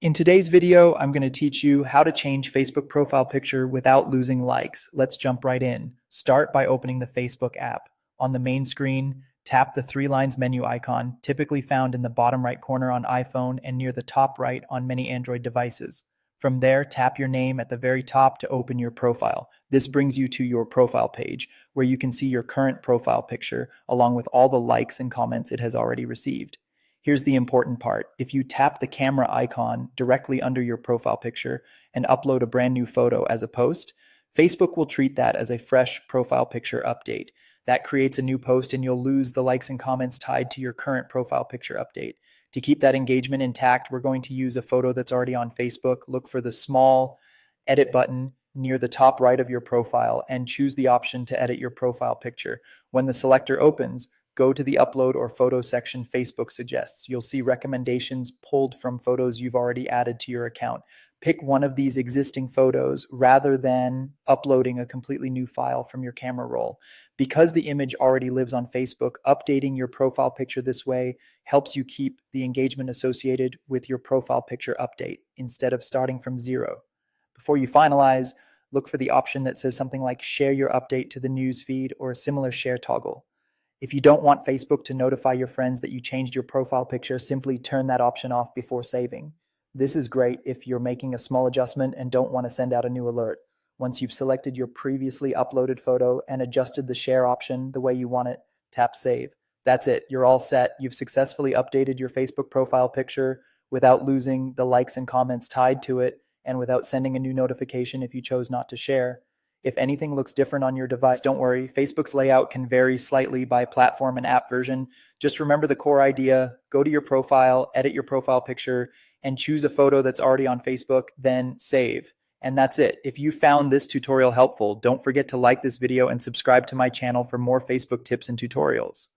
In today's video, I'm going to teach you how to change Facebook profile picture without losing likes. Let's jump right in. Start by opening the Facebook app. On the main screen, tap the three lines menu icon, typically found in the bottom right corner on iPhone and near the top right on many Android devices. From there, tap your name at the very top to open your profile. This brings you to your profile page, where you can see your current profile picture, along with all the likes and comments it has already received. Here's the important part. If you tap the camera icon directly under your profile picture and upload a brand new photo as a post, Facebook will treat that as a fresh profile picture update. That creates a new post and you'll lose the likes and comments tied to your current profile picture update. To keep that engagement intact, we're going to use a photo that's already on Facebook. Look for the small edit button near the top right of your profile and choose the option to edit your profile picture. When the selector opens, go to the upload or photo section Facebook suggests. You'll see recommendations pulled from photos you've already added to your account. Pick one of these existing photos rather than uploading a completely new file from your camera roll. Because the image already lives on Facebook, updating your profile picture this way helps you keep the engagement associated with your profile picture update instead of starting from zero. Before you finalize, look for the option that says something like share your update to the news feed or a similar share toggle. If you don't want Facebook to notify your friends that you changed your profile picture, simply turn that option off before saving. This is great if you're making a small adjustment and don't want to send out a new alert. Once you've selected your previously uploaded photo and adjusted the share option the way you want it, tap save. That's it. You're all set. You've successfully updated your Facebook profile picture without losing the likes and comments tied to it and without sending a new notification if you chose not to share. If anything looks different on your device, don't worry. Facebook's layout can vary slightly by platform and app version. Just remember the core idea. Go to your profile, edit your profile picture, and choose a photo that's already on Facebook, then save. And that's it. If you found this tutorial helpful, don't forget to like this video and subscribe to my channel for more Facebook tips and tutorials.